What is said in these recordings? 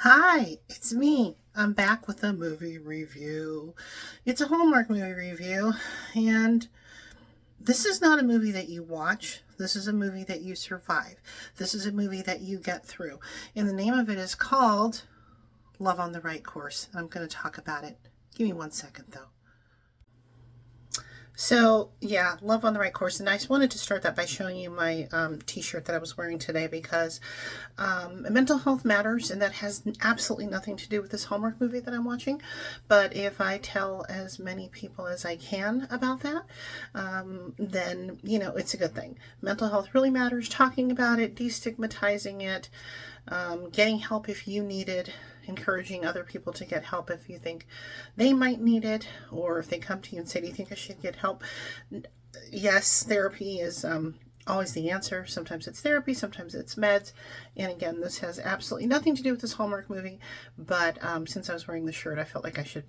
Hi, it's me. I'm back with a movie review. It's a Hallmark movie review, and this is not a movie that you watch. This is a movie that you survive. This is a movie that you get through. And the name of it is called Love on the Right Course. I'm going to talk about it. Give me 1 second, though. So, yeah, Love on the Right Course. And I just wanted to start that by showing you my t-shirt that I was wearing today because mental health matters, and that has absolutely nothing to do with this Hallmark movie that I'm watching. But if I tell as many people as I can about that, then, it's a good thing. Mental health really matters. Talking about it, destigmatizing it, getting help if you need it, encouraging other people to get help if you think they might need it, or if they come to you and say, do you think I should get help? Yes, therapy is always the answer. Sometimes it's therapy, sometimes it's meds. And again, this has absolutely nothing to do with this Hallmark movie, but since I was wearing the shirt, I felt like I should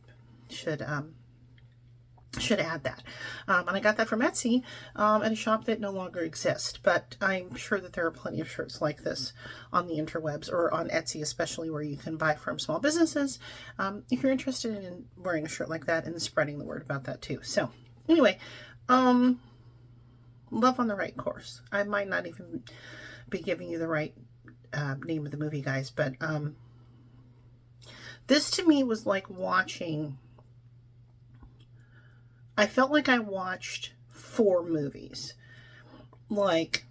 add that. And I got that from Etsy at a shop that no longer exists. But I'm sure that there are plenty of shirts like this on the interwebs, or on Etsy especially, where you can buy from small businesses if you're interested in wearing a shirt like that and spreading the word about that too. So anyway, Love on the Right Course. I might not even be giving you the right name of the movie, guys, but this to me was like watching... I felt like I watched 4 movies. Like,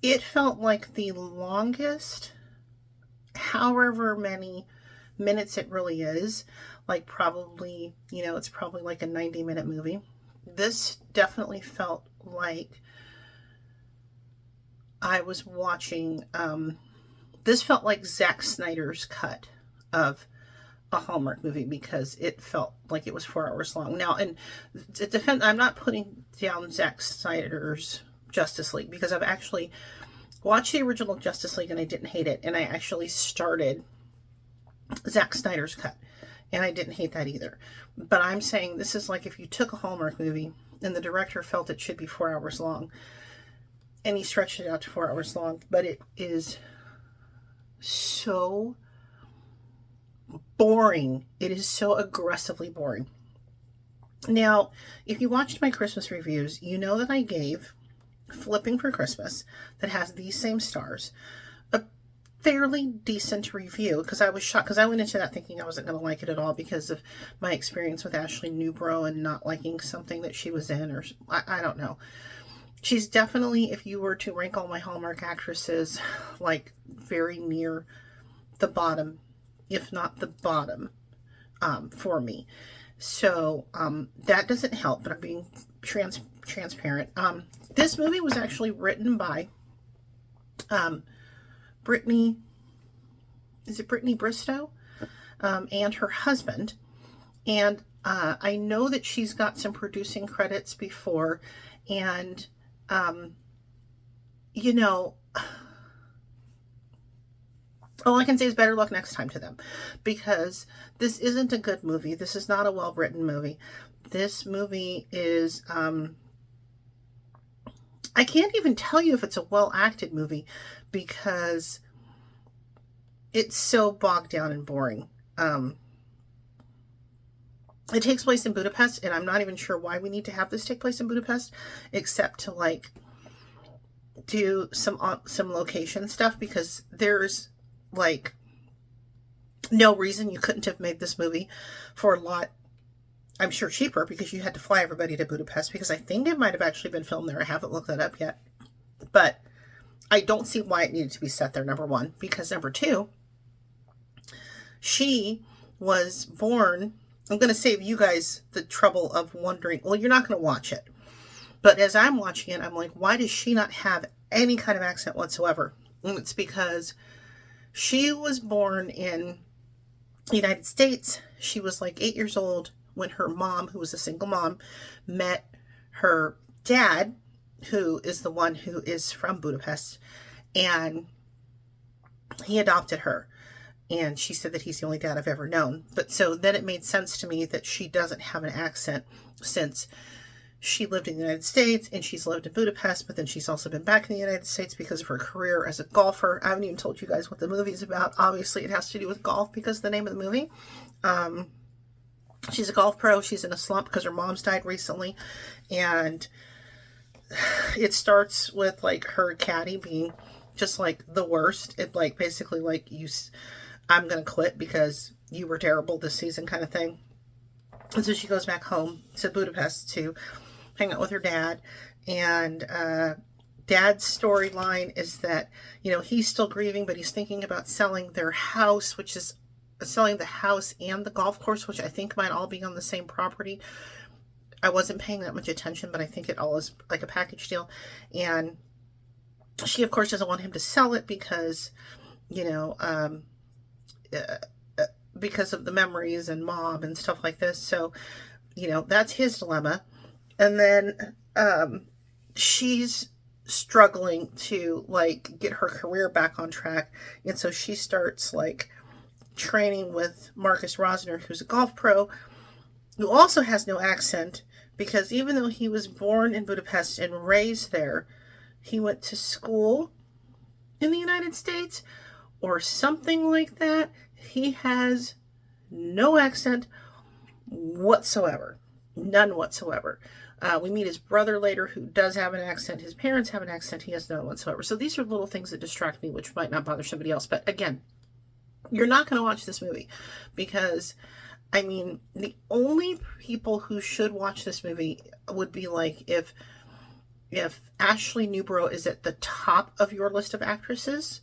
it felt like the longest, however many minutes it really is. Like, probably, it's probably like a 90-minute movie. This definitely felt like I was watching, this felt like Zack Snyder's cut of a Hallmark movie, because it felt like it was 4 hours long. Now, and to defend, I'm not putting down Zack Snyder's Justice League, because I've actually watched the original Justice League and I didn't hate it, and I actually started Zack Snyder's cut and I didn't hate that either. But I'm saying this is like if you took a Hallmark movie and the director felt it should be 4 hours long, and he stretched it out to 4 hours long, but it is so boring. It is so aggressively boring. Now, if you watched my Christmas reviews, you know that I gave Flipping for Christmas, that has these same stars, a fairly decent review, because I was shocked, because I went into that thinking I wasn't going to like it at all because of my experience with Ashley Newbro and not liking something that she was in, or I don't know. She's definitely, if you were to rank all my Hallmark actresses, like very near the bottom, if not the bottom, for me. So that doesn't help, but I'm being transparent. This movie was actually written by Brittany Bristow, and her husband. And I know that she's got some producing credits before, and all I can say is better luck next time to them, because this isn't a good movie. This is not a well-written movie. This movie is, I can't even tell you if it's a well-acted movie, because it's so bogged down and boring. It takes place in Budapest, and I'm not even sure why we need to have this take place in Budapest, except to like do some location stuff, because there's like no reason you couldn't have made this movie for a lot, I'm sure, cheaper, because you had to fly everybody to Budapest, because I think it might have actually been filmed there. I haven't looked that up yet, but I don't see why it needed to be set there, number one, because number two, she was born, I'm going to save you guys the trouble of wondering, well, you're not going to watch it, but as I'm watching it, I'm like, why does she not have any kind of accent whatsoever? And it's because she was born in the United States. She was like 8 years old when her mom, who was a single mom, met her dad, who is the one who is from Budapest, and he adopted her. And she said that he's the only dad I've ever known. But so then it made sense to me that she doesn't have an accent, since she lived in the United States and she's lived in Budapest, but then she's also been back in the United States because of her career as a golfer. I haven't even told you guys what the movie is about. Obviously, it has to do with golf because of the name of the movie. She's a golf pro. She's in a slump because her mom's died recently. And it starts with like her caddy being just like the worst. It like basically like I'm going to quit because you were terrible this season kind of thing. And so she goes back home to Budapest to hang out with her dad. And dad's storyline is that, you know, he's still grieving, but he's thinking about selling their house, which is selling the house and the golf course, which I think might all be on the same property. I wasn't paying that much attention, but I think it all is like a package deal. And she, of course, doesn't want him to sell it because, you know, because of the memories and mom and stuff like this. So, you know, that's his dilemma. And then she's struggling to like get her career back on track. And so she starts like training with Marcus Rosner, who's a golf pro, who also has no accent, because even though he was born in Budapest and raised there, he went to school in the United States or something like that. He has no accent whatsoever. None whatsoever. We meet his brother later who does have an accent. His parents have an accent. He has none whatsoever. So these are little things that distract me, which might not bother somebody else. But again, you're not going to watch this movie because, I mean, the only people who should watch this movie would be like if Ashley Newborough is at the top of your list of actresses,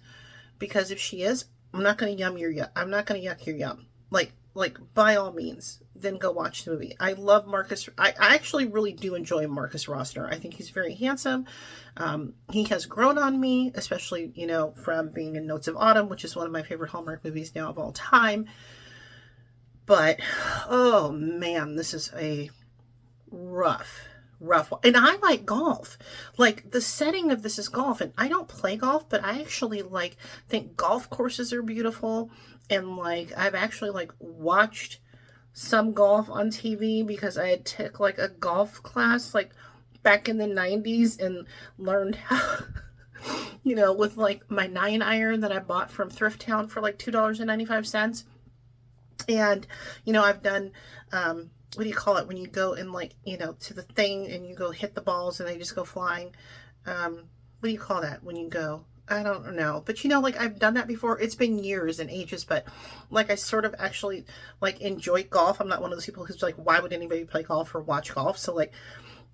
because if she is, I'm not going to I'm not going to yuck your yum. Like by all means, then go watch the movie. I love Marcus. I actually really do enjoy Marcus Rosner. I think he's very handsome. He has grown on me, especially, you know, from being in Notes of Autumn, which is one of my favorite Hallmark movies now of all time. But, oh man, this is a rough one. And I like golf. Like, the setting of this is golf, and I don't play golf, but I actually like think golf courses are beautiful. And like, I've actually like watched some golf on TV because I had took like a golf class like back in the 90s and learned how, you know, with like my 9-iron that I bought from Thrift Town for like $2.95. And, you know, I've done, what do you call it when you go in like, you know, to the thing and you go hit the balls and they just go flying. What do you call that when you go? I don't know. But, you know, like I've done that before. It's been years and ages, but like I sort of actually like enjoy golf. I'm not one of those people who's like, why would anybody play golf or watch golf? So like,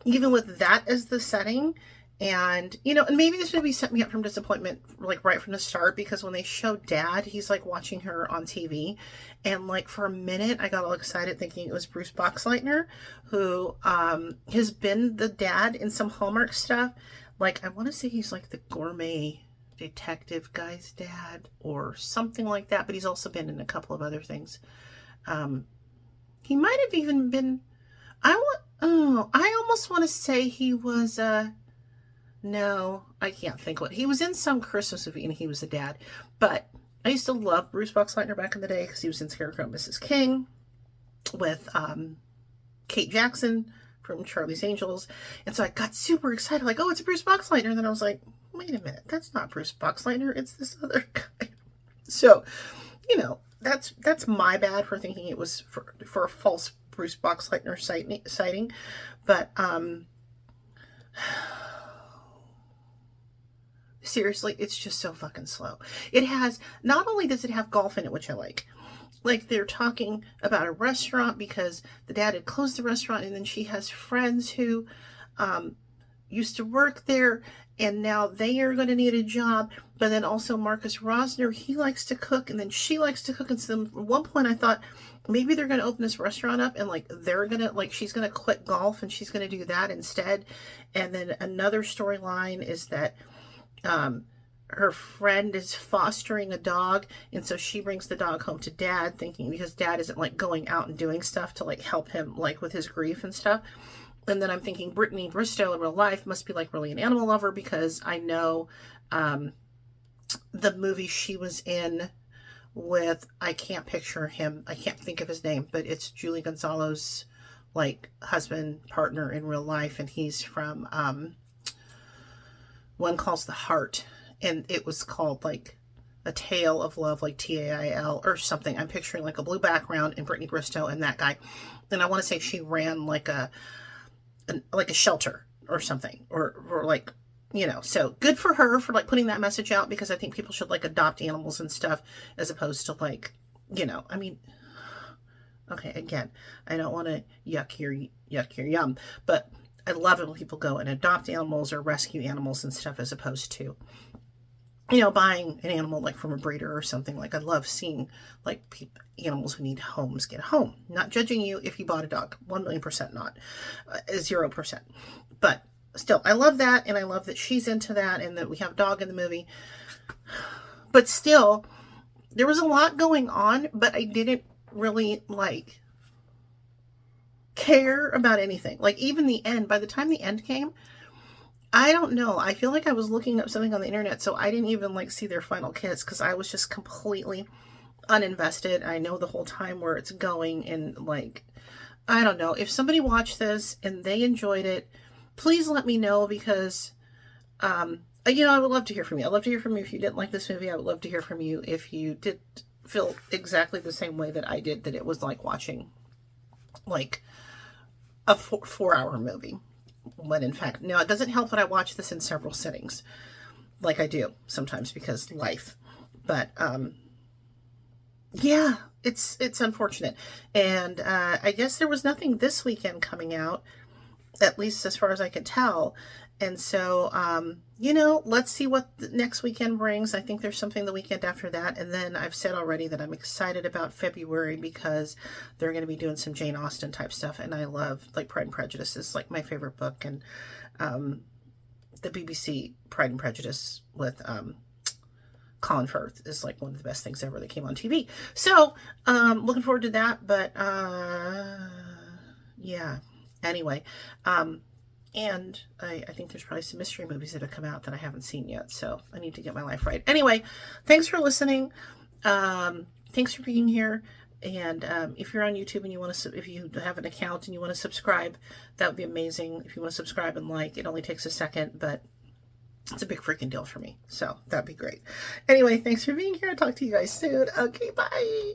even with that as the setting, and, you know, and maybe this movie set me up from disappointment, like right from the start, because when they show dad, he's like watching her on TV. And like for a minute, I got all excited thinking it was Bruce Boxleitner, who has been the dad in some Hallmark stuff. Like, I want to say he's like the gourmet detective guy's dad or something like that, but he's also been in a couple of other things. He might have even been, I almost want to say he was, no, I can't think what, he was in some Christmas movie and he was a dad, but I used to love Bruce Boxleitner back in the day because he was in Scarecrow and Mrs. King with, Kate Jackson from Charlie's Angels. And so I got super excited, like, oh, it's Bruce Boxleitner. And then I was like, wait a minute, that's not Bruce Boxleitner, it's this other guy. So, you know, that's my bad for thinking it was for a false Bruce Boxleitner sighting. But seriously, it's just so fucking slow. It has, not only does it have golf in it, which I like they're talking about a restaurant because the dad had closed the restaurant, and then she has friends who used to work there, and now they are going to need a job. But then also Marcus Rosner, he likes to cook, and then she likes to cook. And so at one point I thought maybe they're going to open this restaurant up, and like they're going to, like, she's going to quit golf and she's going to do that instead. And then another storyline is that her friend is fostering a dog, and so she brings the dog home to dad, thinking, because dad isn't like going out and doing stuff to like help him like with his grief and stuff. And then I'm thinking Brittany Bristow in real life must be like really an animal lover, because I know the movie she was in with, I can't picture him, I can't think of his name, but it's Julie Gonzalez's like husband, partner in real life, and he's from One Calls the Heart, and it was called like A Tale of Love, like TAIL or something. I'm picturing like a blue background and Brittany Bristow and that guy. And I want to say she ran like a shelter or something, or like, you know, so good for her for like putting that message out, because I think people should like adopt animals and stuff as opposed to like, you know, I mean, okay, again, I don't want to yuck your yum, but I love it when people go and adopt animals or rescue animals and stuff as opposed to, you know, buying an animal like from a breeder or something. Like I love seeing like animals who need homes get a home. Not judging you if you bought a dog, 1,000,000% not, 0%. But still, I love that, and I love that she's into that, and that we have a dog in the movie. But still, there was a lot going on, but I didn't really like care about anything. Like even the end, by the time the end came, I don't know. I feel like I was looking up something on the internet, so I didn't even like see their final kiss, because I was just completely uninvested. I know the whole time where it's going, and like, I don't know. If somebody watched this and they enjoyed it, please let me know, because, you know, I would love to hear from you. I'd love to hear from you if you didn't like this movie. I would love to hear from you if you did feel exactly the same way that I did, that it was like watching like a 4-hour movie. When in fact, now it doesn't help that I watch this in several sittings, like I do sometimes because life. But yeah, it's unfortunate. And I guess there was nothing this weekend coming out, at least as far as I could tell. And so, you know, let's see what the next weekend brings. I think there's something the weekend after that. And then I've said already that I'm excited about February, because they're going to be doing some Jane Austen type stuff. And I love, like, Pride and Prejudice is like my favorite book. And the BBC Pride and Prejudice with Colin Firth is like one of the best things ever that came on TV. So, looking forward to that. But, yeah. Anyway, and I think there's probably some mystery movies that have come out that I haven't seen yet, so I need to get my life right. Anyway, thanks for listening. Thanks for being here. And if you're on YouTube and you want to, if you have an account and you want to subscribe, that would be amazing. If you want to subscribe and like, it only takes a second, but it's a big freaking deal for me. So that'd be great. Anyway, thanks for being here. I'll talk to you guys soon. Okay, bye.